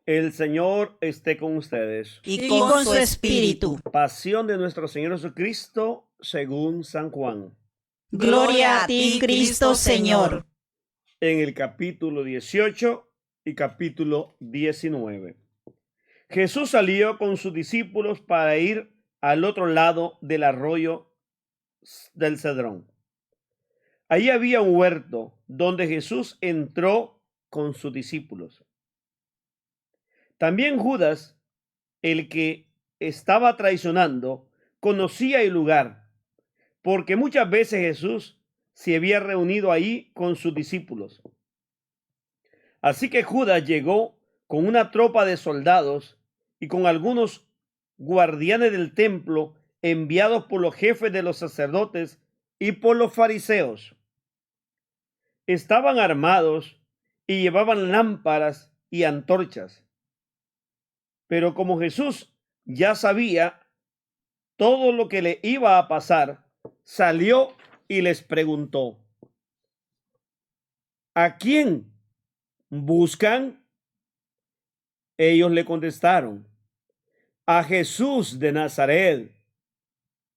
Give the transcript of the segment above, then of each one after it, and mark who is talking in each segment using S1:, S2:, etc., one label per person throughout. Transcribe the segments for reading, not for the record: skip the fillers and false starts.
S1: El Señor esté con ustedes.
S2: y con su espíritu.
S1: Pasión de nuestro Señor Jesucristo según San Juan.
S2: Gloria a ti, Cristo Señor.
S1: En el capítulo 18 y capítulo 19. Jesús salió con sus discípulos para ir al otro lado del arroyo del Cedrón. Allí había un huerto donde Jesús entró con sus discípulos. También Judas, el que estaba traicionando, conocía el lugar, porque muchas veces Jesús se había reunido ahí con sus discípulos. Así que Judas llegó con una tropa de soldados y con algunos guardianes del templo enviados por los jefes de los sacerdotes y por los fariseos. Estaban armados y llevaban lámparas y antorchas. Pero como Jesús ya sabía todo lo que le iba a pasar, salió y les preguntó: ¿a quién buscan? Ellos le contestaron: a Jesús de Nazaret.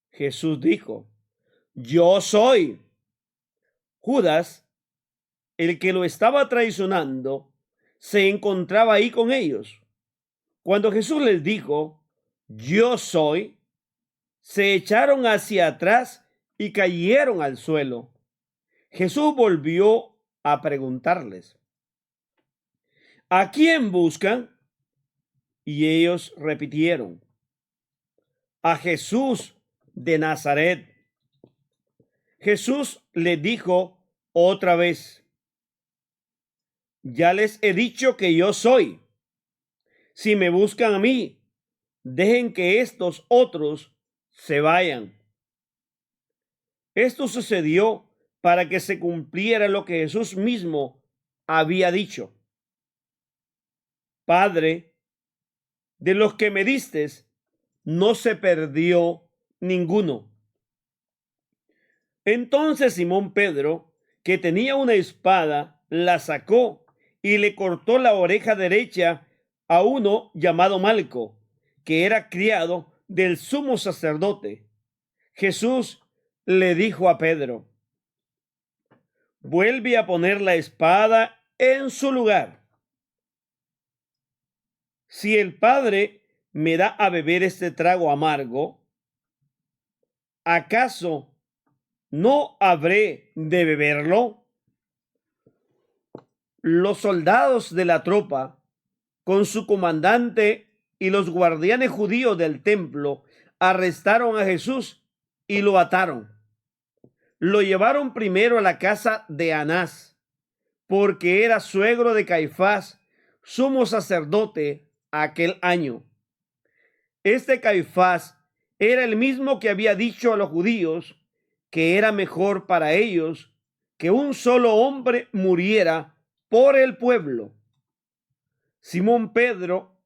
S1: Jesús dijo: yo soy. Judas, el que lo estaba traicionando, se encontraba ahí con ellos. Cuando Jesús les dijo: yo soy, se echaron hacia atrás y cayeron al suelo. Jesús volvió a preguntarles: ¿a quién buscan? Y ellos repitieron: a Jesús de Nazaret. Jesús les dijo otra vez: ya les he dicho que yo soy. Si me buscan a mí, dejen que estos otros se vayan. Esto sucedió para que se cumpliera lo que Jesús mismo había dicho: Padre, de los que me distes, no se perdió ninguno. Entonces Simón Pedro, que tenía una espada, la sacó y le cortó la oreja derecha a uno llamado Malco, que era criado del sumo sacerdote. Jesús le dijo a Pedro: vuelve a poner la espada en su lugar. Si el Padre me da a beber este trago amargo, ¿acaso no habré de beberlo? Los soldados de la tropa, con su comandante y los guardianes judíos del templo, arrestaron a Jesús y lo ataron. Lo llevaron primero a la casa de Anás, porque era suegro de Caifás, sumo sacerdote aquel año. Este Caifás era el mismo que había dicho a los judíos que era mejor para ellos que un solo hombre muriera por el pueblo. Simón Pedro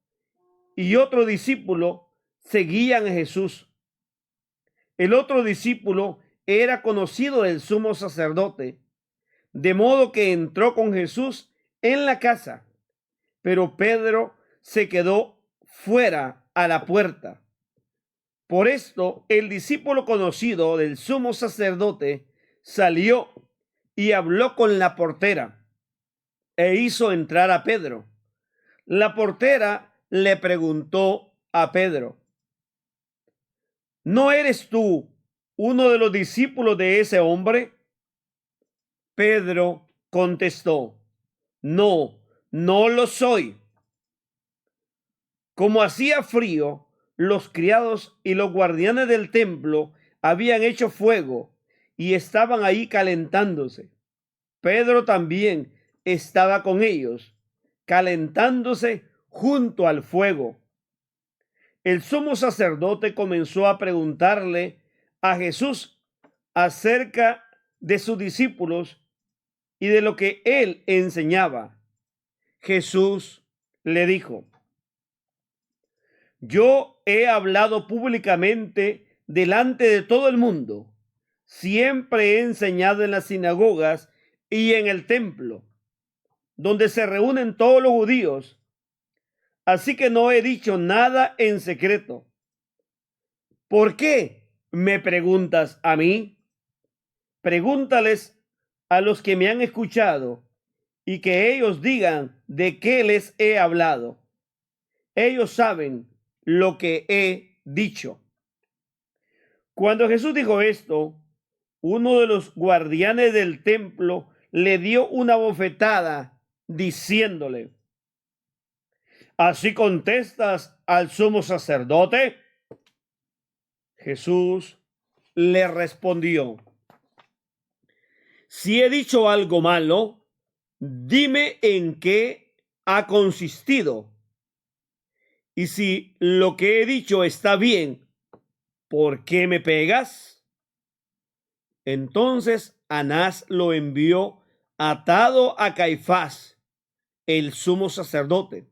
S1: y otro discípulo seguían a Jesús. El otro discípulo era conocido del sumo sacerdote, de modo que entró con Jesús en la casa, pero Pedro se quedó fuera a la puerta. Por esto, el discípulo conocido del sumo sacerdote salió y habló con la portera e hizo entrar a Pedro. La portera le preguntó a Pedro: ¿no eres tú uno de los discípulos de ese hombre? Pedro contestó: no, no lo soy. Como hacía frío, los criados y los guardianes del templo habían hecho fuego y estaban ahí calentándose. Pedro también estaba con ellos, calentándose junto al fuego. El sumo sacerdote comenzó a preguntarle a Jesús acerca de sus discípulos y de lo que él enseñaba. Jesús le dijo: yo he hablado públicamente delante de todo el mundo. Siempre he enseñado en las sinagogas y en el templo, donde se reúnen todos los judíos. así que no he dicho nada en secreto. ¿Por qué me preguntas a mí? Pregúntales a los que me han escuchado y que ellos digan de qué les he hablado. Ellos saben lo que he dicho. Cuando Jesús dijo esto, uno de los guardianes del templo le dio una bofetada diciéndole: ¿así contestas al sumo sacerdote? Jesús le respondió: si he dicho algo malo, dime en qué ha consistido. Y si lo que he dicho está bien, ¿por qué me pegas? Entonces Anás lo envió atado a Caifás, el sumo sacerdote.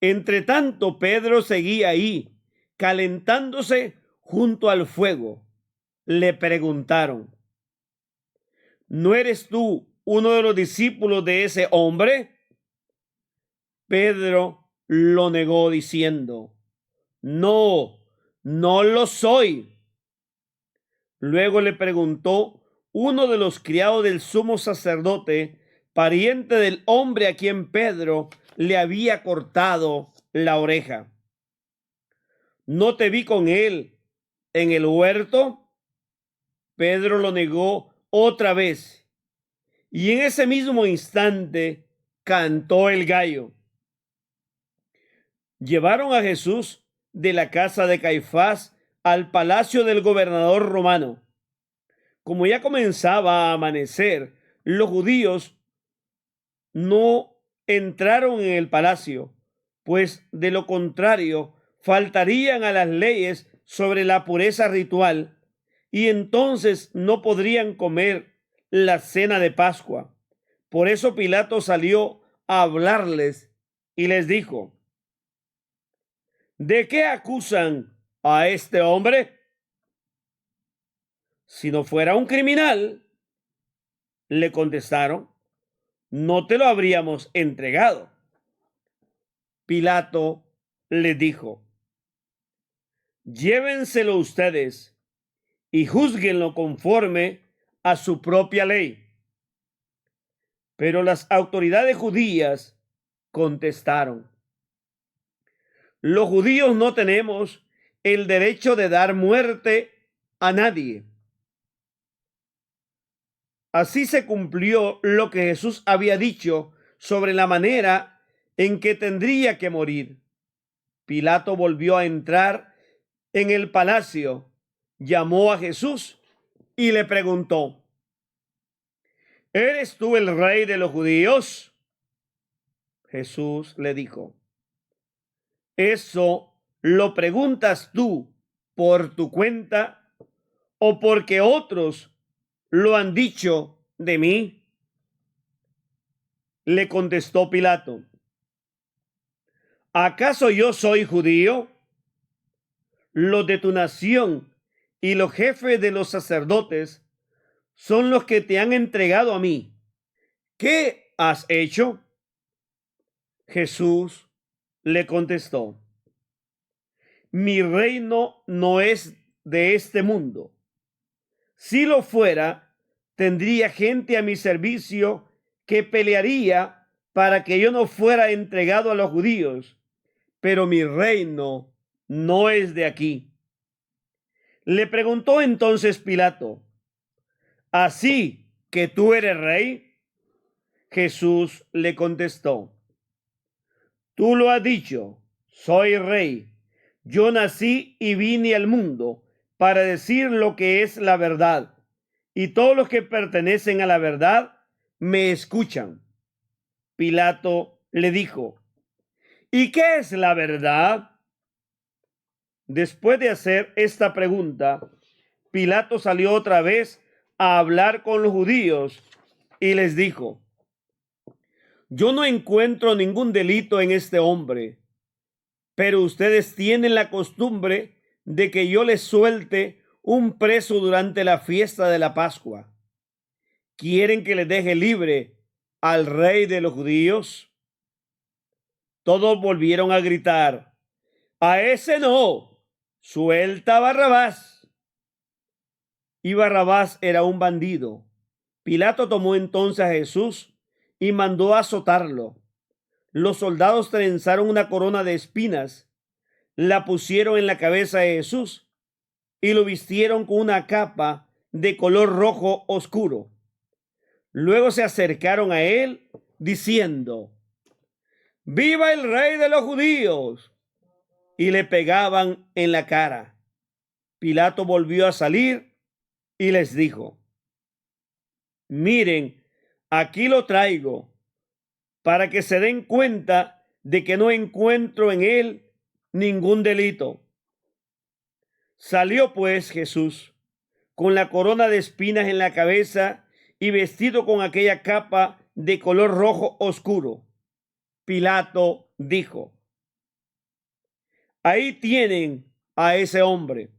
S1: Entre tanto, Pedro seguía ahí, calentándose junto al fuego. Le preguntaron: ¿no eres tú uno de los discípulos de ese hombre? Pedro lo negó diciendo: no, no lo soy. Luego le preguntó uno de los criados del sumo sacerdote, pariente del hombre a quien Pedro le había cortado la oreja: ¿no te vi con él en el huerto? Pedro lo negó otra vez, y en ese mismo instante cantó el gallo. Llevaron a Jesús de la casa de Caifás al palacio del gobernador romano. Como ya comenzaba a amanecer, los judíos no entraron en el palacio, pues de lo contrario faltarían a las leyes sobre la pureza ritual, y entonces no podrían comer la cena de Pascua. Por eso Pilato salió a hablarles y les dijo: ¿de qué acusan a este hombre? Si no fuera un criminal, le contestaron, no te lo habríamos entregado. Pilato le dijo: llévenselo ustedes y júzguenlo conforme a su propia ley. Pero las autoridades judías contestaron: los judíos no tenemos el derecho de dar muerte a nadie. Así se cumplió lo que Jesús había dicho sobre la manera en que tendría que morir. Pilato volvió a entrar en el palacio, llamó a Jesús y le preguntó: ¿eres tú el rey de los judíos? Jesús le dijo: ¿eso lo preguntas tú por tu cuenta o porque otros lo han dicho de mí? Le contestó Pilato: ¿acaso yo soy judío? Los de tu nación y los jefes de los sacerdotes son los que te han entregado a mí. ¿Qué has hecho? Jesús le contestó: mi reino no es de este mundo. Si lo fuera, tendría gente a mi servicio que pelearía para que yo no fuera entregado a los judíos, pero mi reino no es de aquí. Le preguntó entonces Pilato: ¿así que tú eres rey? Jesús le contestó: tú lo has dicho, soy rey. Yo nací y vine al mundo para decir lo que es la verdad, y todos los que pertenecen a la verdad me escuchan. Pilato le dijo: ¿y qué es la verdad? Después de hacer esta pregunta, Pilato salió otra vez a hablar con los judíos y les dijo: yo no encuentro ningún delito en este hombre, pero ustedes tienen la costumbre de que yo les suelte un preso durante la fiesta de la Pascua. ¿Quieren que les deje libre al rey de los judíos? todos volvieron a gritar: ¡A ese no! ¡Suelta a Barrabás! Y Barrabás era un bandido. Pilato tomó entonces a Jesús y mandó azotarlo. Los soldados trenzaron una corona de espinas, la pusieron en la cabeza de Jesús y lo vistieron con una capa de color rojo oscuro. Luego se acercaron a él diciendo: ¡Viva el rey de los judíos! Y le pegaban en la cara. Pilato volvió a salir y les dijo: miren, aquí lo traigo, para que se den cuenta de que no encuentro en él ningún delito. Salió pues Jesús con la corona de espinas en la cabeza y vestido con aquella capa de color rojo oscuro. Pilato dijo: ahí tienen a ese hombre.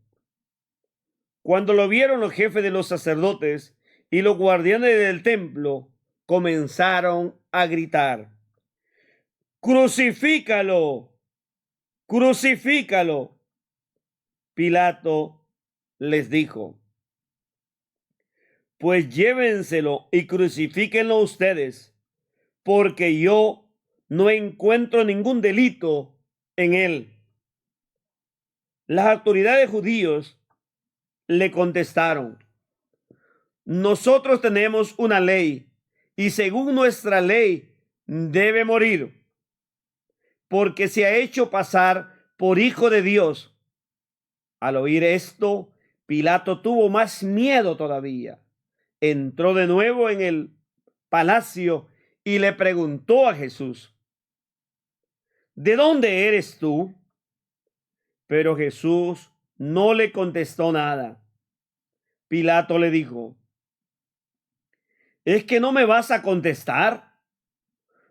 S1: Cuando lo vieron los jefes de los sacerdotes y los guardianes del templo, comenzaron a gritar: ¡Crucifícalo! ¡Crucifícalo! Pilato les dijo: pues llévenselo y crucifíquenlo ustedes, porque yo no encuentro ningún delito en él. Las autoridades judíos le contestaron: nosotros tenemos una ley, y según nuestra ley debe morir, porque se ha hecho pasar por hijo de Dios. Al oír esto, Pilato tuvo más miedo todavía. Entró de nuevo en el palacio y le preguntó a Jesús: ¿de dónde eres tú? Pero Jesús no le contestó nada. Pilato le dijo: ¿es que no me vas a contestar?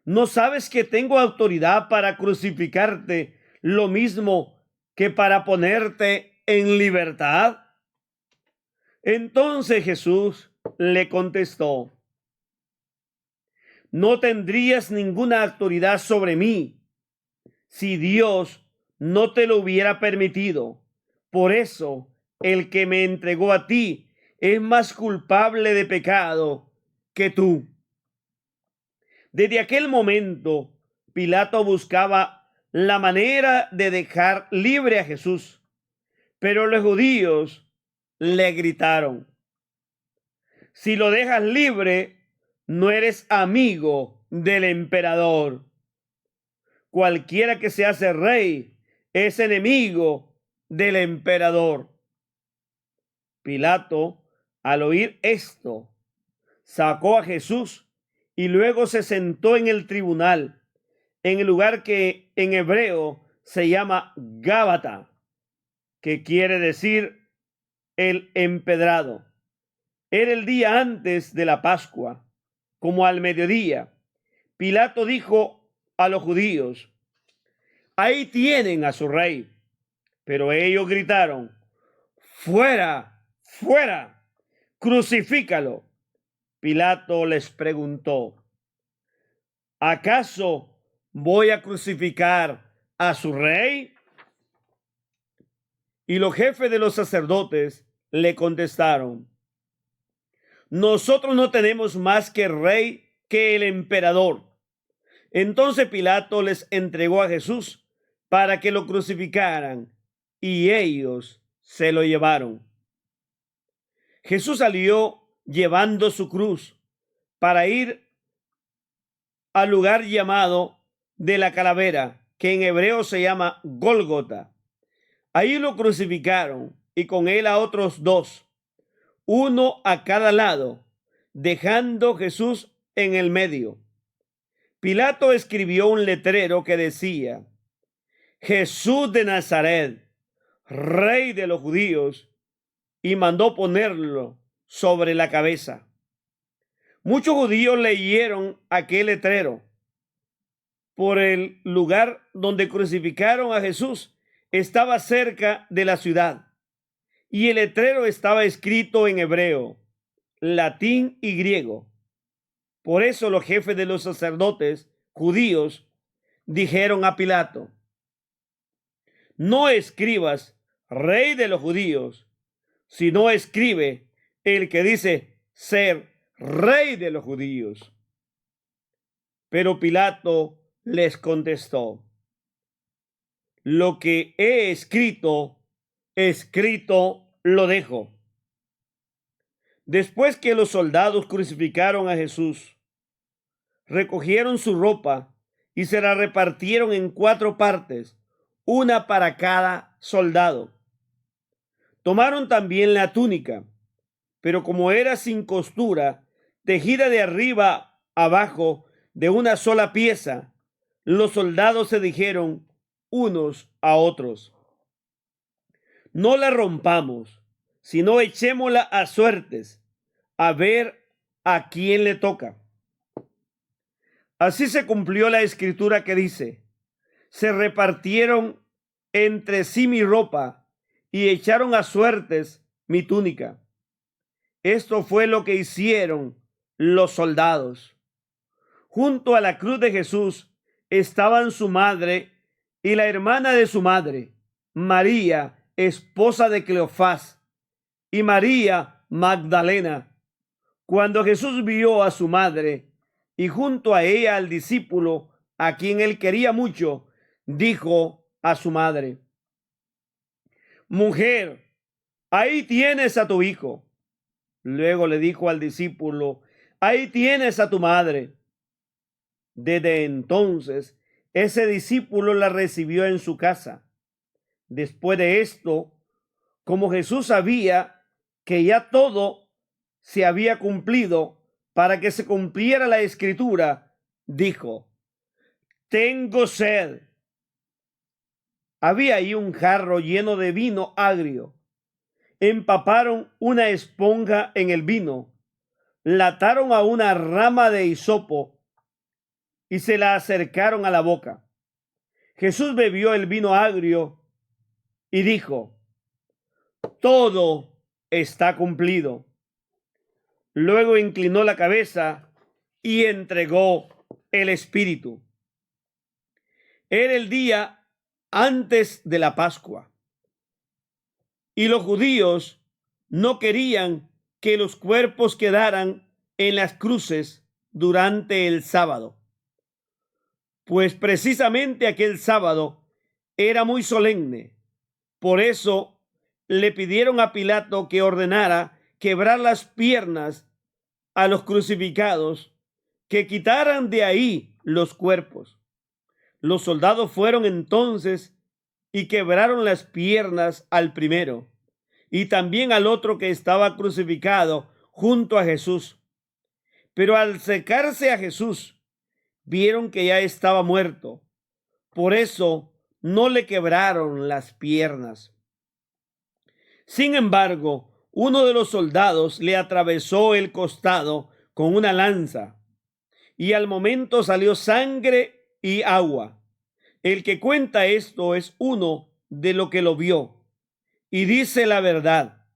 S1: ¿No sabes que tengo autoridad para crucificarte lo mismo que para ponerte en libertad? Entonces Jesús le contestó: no tendrías ninguna autoridad sobre mí si Dios no te lo hubiera permitido. Por eso, el que me entregó a ti es más culpable de pecado que tú. Desde aquel momento, Pilato buscaba la manera de dejar libre a Jesús, pero los judíos le gritaron: si lo dejas libre, no eres amigo del emperador. Cualquiera que se hace rey es enemigo del emperador. Pilato, al oír esto, sacó a Jesús y luego se sentó en el tribunal, en el lugar que en hebreo se llama Gábata, que quiere decir el empedrado. Era el día antes de la Pascua, como al mediodía. Pilato dijo a los judíos: ahí tienen a su rey. Pero ellos gritaron: ¡fuera! ¡Fuera! ¡Crucifícalo! Pilato les preguntó: ¿acaso voy a crucificar a su rey? Y los jefes de los sacerdotes le contestaron: nosotros no tenemos más que rey que el emperador. Entonces Pilato les entregó a Jesús para que lo crucificaran, y ellos se lo llevaron. Jesús salió llevando su cruz para ir al lugar llamado de la calavera, que en hebreo se llama Gólgota. Ahí lo crucificaron y con él a otros dos, uno a cada lado, dejando Jesús en el medio. Pilato escribió un letrero que decía: Jesús de Nazaret, Rey de los judíos, y mandó ponerlo sobre la cabeza. Muchos judíos leyeron aquel letrero. Por el lugar donde crucificaron a Jesús estaba cerca de la ciudad, y el letrero estaba escrito en hebreo, latín y griego. Por eso los jefes de los sacerdotes judíos dijeron a Pilato: no escribas rey de los judíos, sino escribe el que dice ser rey de los judíos. Pero Pilato les contestó: lo que he escrito, escrito lo dejo. Después que los soldados crucificaron a Jesús, recogieron su ropa y se la repartieron en 4 partes, una para cada soldado. Tomaron también la túnica, pero como era sin costura, tejida de arriba abajo de una sola pieza, los soldados se dijeron unos a otros: no la rompamos, sino echémosla a suertes, a ver a quién le toca. Así se cumplió la escritura que dice: se repartieron entre sí mi ropa y echaron a suertes mi túnica. Esto fue lo que hicieron los soldados. Junto a la cruz de Jesús estaban su madre y la hermana de su madre, María, esposa de Cleofás, y María Magdalena. Cuando Jesús vio a su madre y junto a ella al discípulo a quien él quería mucho, dijo a su madre: mujer, ahí tienes a tu hijo. Luego le dijo al discípulo: ahí tienes a tu madre. Desde entonces, ese discípulo la recibió en su casa. Después de esto, como Jesús sabía que ya todo se había cumplido para que se cumpliera la escritura, dijo: tengo sed. Había ahí un jarro lleno de vino agrio. Empaparon una esponja en el vino, la ataron a una rama de hisopo y se la acercaron a la boca. Jesús bebió el vino agrio y dijo: todo está cumplido. Luego inclinó la cabeza y entregó el espíritu. Era el día antes de la Pascua, y los judíos no querían que los cuerpos quedaran en las cruces durante el sábado, pues precisamente aquel sábado era muy solemne. Por eso le pidieron a Pilato que ordenara quebrar las piernas a los crucificados, que quitaran de ahí los cuerpos. Los soldados fueron entonces y quebraron las piernas al primero y también al otro que estaba crucificado junto a Jesús. Pero al acercarse a Jesús, vieron que ya estaba muerto. Por eso no le quebraron las piernas. Sin embargo, uno de los soldados le atravesó el costado con una lanza, y al momento salió sangre y agua. El que cuenta esto es uno de los que lo vio, y dice la verdad.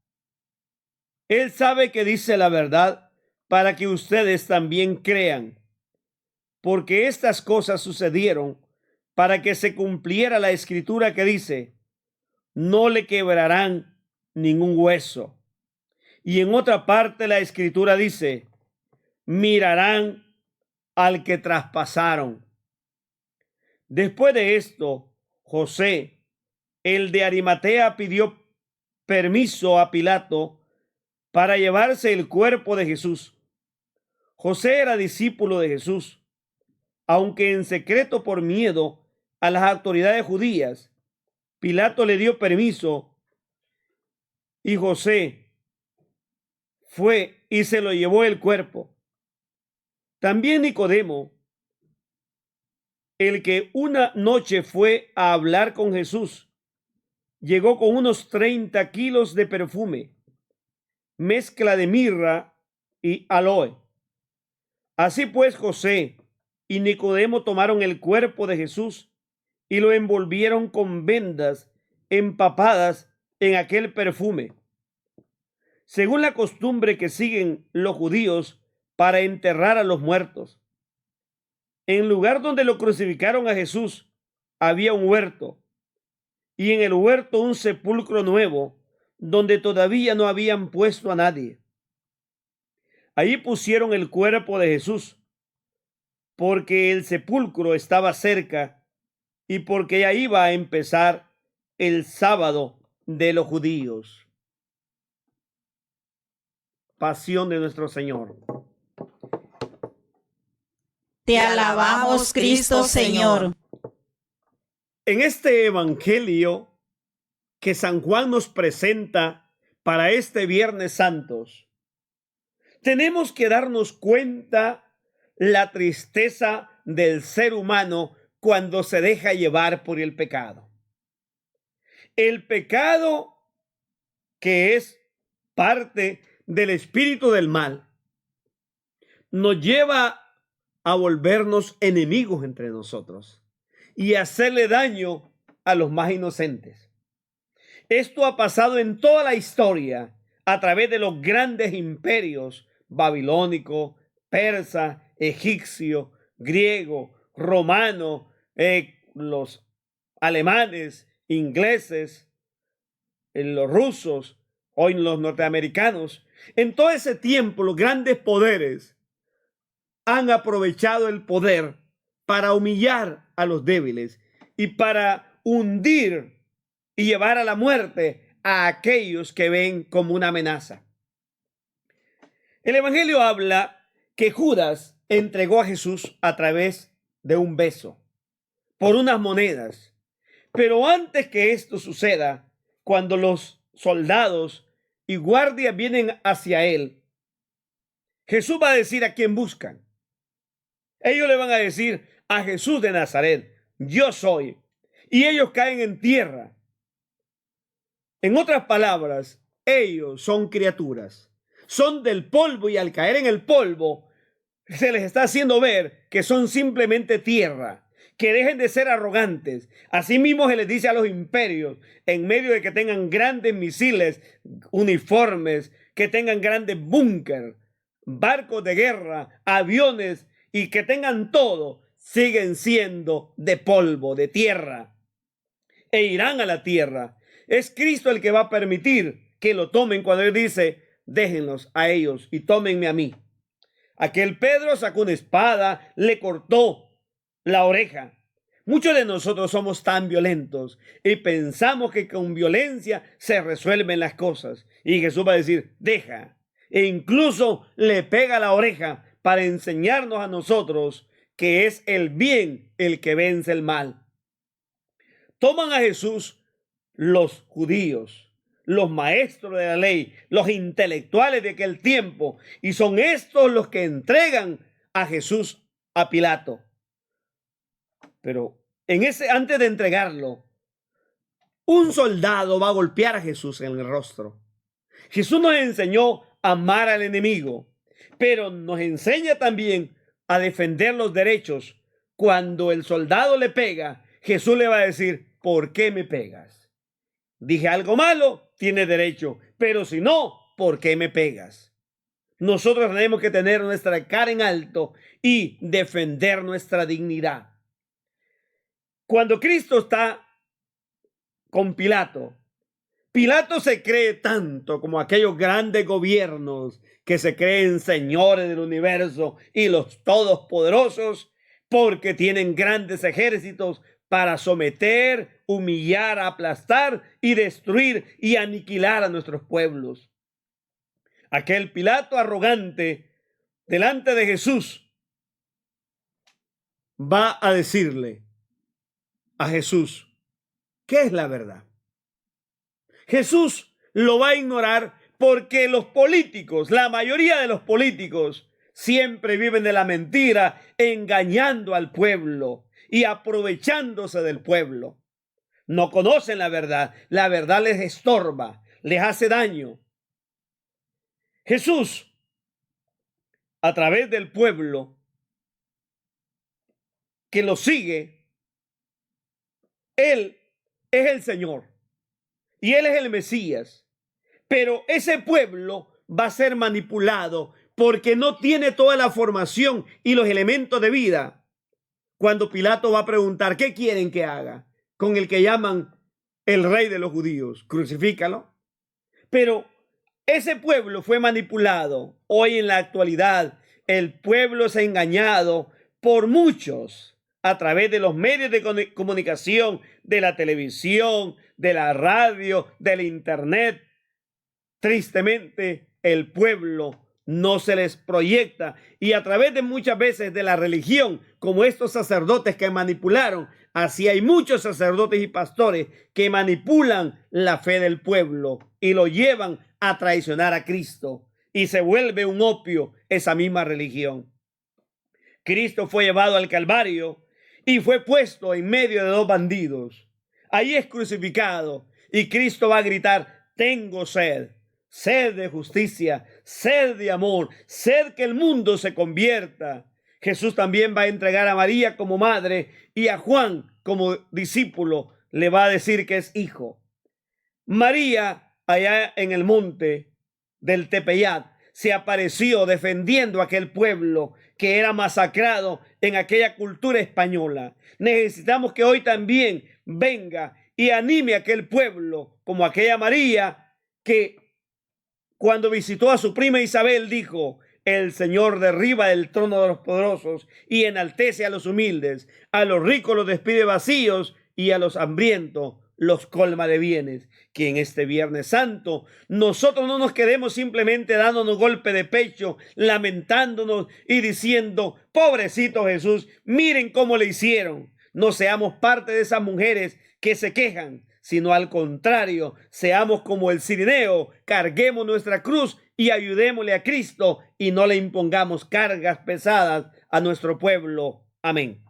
S1: Él sabe que dice la verdad para que ustedes también crean, porque estas cosas sucedieron para que se cumpliera la escritura que dice: no le quebrarán ningún hueso. Y en otra parte la escritura dice: mirarán al que traspasaron. Después de esto, José, el de Arimatea, pidió permiso a Pilato para llevarse el cuerpo de Jesús. José era discípulo de Jesús, aunque en secreto por miedo a las autoridades judías. Pilato le dio permiso y José fue y se lo llevó el cuerpo. También Nicodemo, el que una noche fue a hablar con Jesús, llegó con unos 30 kilos de perfume, mezcla de mirra y aloe. Así pues, José y Nicodemo tomaron el cuerpo de Jesús y lo envolvieron con vendas empapadas en aquel perfume, según la costumbre que siguen los judíos para enterrar a los muertos. En el lugar donde lo crucificaron a Jesús había un huerto, y en el huerto un sepulcro nuevo, donde todavía no habían puesto a nadie. Allí pusieron el cuerpo de Jesús, porque el sepulcro estaba cerca y porque ya iba a empezar el sábado de los judíos. Pasión de nuestro Señor.
S2: Te alabamos, Cristo Señor.
S1: En este evangelio que San Juan nos presenta para este Viernes Santos, tenemos que darnos cuenta la tristeza del ser humano cuando se deja llevar por el pecado. El pecado, que es parte del espíritu del mal, nos lleva a volvernos enemigos entre nosotros y hacerle daño a los más inocentes. Esto ha pasado en toda la historia a través de los grandes imperios babilónico, persa, egipcio, griego, romano, los alemanes, ingleses, los rusos, hoy los norteamericanos. En todo ese tiempo los grandes poderes han aprovechado el poder para humillar a los débiles y para hundir y llevar a la muerte a aquellos que ven como una amenaza. El Evangelio habla que Judas entregó a Jesús a través de un beso, por unas monedas. Pero antes que esto suceda, cuando los soldados y guardias vienen hacia él, Jesús va a decir a quién buscan. Ellos le van a decir a Jesús de Nazaret, yo soy. Y ellos caen en tierra. En otras palabras, ellos son criaturas. Son del polvo y al caer en el polvo se les está haciendo ver que son simplemente tierra, que dejen de ser arrogantes. Asimismo se les dice a los imperios, en medio de que tengan grandes misiles, uniformes, que tengan grandes búnker, barcos de guerra, aviones y que tengan todo, siguen siendo de polvo, de tierra, e irán a la tierra. Es Cristo el que va a permitir que lo tomen cuando Él dice, déjenlos a ellos y tómenme a mí. Aquel Pedro sacó una espada, le cortó la oreja. Muchos de nosotros somos tan violentos y pensamos que con violencia se resuelven las cosas. Y Jesús va a decir, deja. E incluso le pega la oreja para enseñarnos a nosotros que es el bien el que vence el mal. Toman a Jesús los judíos, los maestros de la ley, los intelectuales de aquel tiempo, y son estos los que entregan a Jesús a Pilato. Pero antes de entregarlo, un soldado va a golpear a Jesús en el rostro. Jesús nos enseñó a amar al enemigo, pero nos enseña también a defender los derechos. Cuando el soldado le pega, Jesús le va a decir, ¿por qué me pegas? Dije algo malo, tiene derecho, pero si no, ¿por qué me pegas? Nosotros tenemos que tener nuestra cara en alto y defender nuestra dignidad. Cuando Cristo está con Pilato, Pilato se cree tanto como aquellos grandes gobiernos que se creen señores del universo y los todopoderosos porque tienen grandes ejércitos para someter, humillar, aplastar y destruir y aniquilar a nuestros pueblos. Aquel Pilato arrogante delante de Jesús va a decirle a Jesús, ¿qué es la verdad? Jesús lo va a ignorar porque los políticos, la mayoría de los políticos, siempre viven de la mentira, engañando al pueblo y aprovechándose del pueblo. No conocen la verdad les estorba, les hace daño. Jesús, a través del pueblo que lo sigue, Él es el Señor y Él es el Mesías, pero ese pueblo va a ser manipulado porque no tiene toda la formación y los elementos de vida cuando Pilato va a preguntar, ¿qué quieren que haga con el que llaman el rey de los judíos? Crucifícalo. Pero ese pueblo fue manipulado. Hoy en la actualidad, el pueblo es engañado por muchos a través de los medios de comunicación, de la televisión, de la radio, del internet. Tristemente, el pueblo no se les proyecta, y a través de muchas veces de la religión, como estos sacerdotes que manipularon, así hay muchos sacerdotes y pastores que manipulan la fe del pueblo y lo llevan a traicionar a Cristo, y se vuelve un opio esa misma religión. Cristo fue llevado al Calvario y fue puesto en medio de dos bandidos. Ahí es crucificado, y Cristo va a gritar: tengo sed. Sed de justicia, sed de amor, sed que el mundo se convierta. Jesús también va a entregar a María como madre y a Juan como discípulo. Le va a decir que es hijo. María, allá en el monte del Tepeyat, se apareció defendiendo a aquel pueblo que era masacrado en aquella cultura española. Necesitamos que hoy también venga y anime a aquel pueblo, como aquella María que cuando visitó a su prima Isabel dijo: el Señor derriba el trono de los poderosos y enaltece a los humildes, a los ricos los despide vacíos y a los hambrientos los colma de bienes. Que en este Viernes Santo nosotros no nos quedemos simplemente dándonos golpe de pecho, lamentándonos y diciendo: pobrecito Jesús, miren cómo le hicieron. No seamos parte de esas mujeres que se quejan, sino al contrario, seamos como el Cirineo, carguemos nuestra cruz y ayudémosle a Cristo y no le impongamos cargas pesadas a nuestro pueblo. Amén.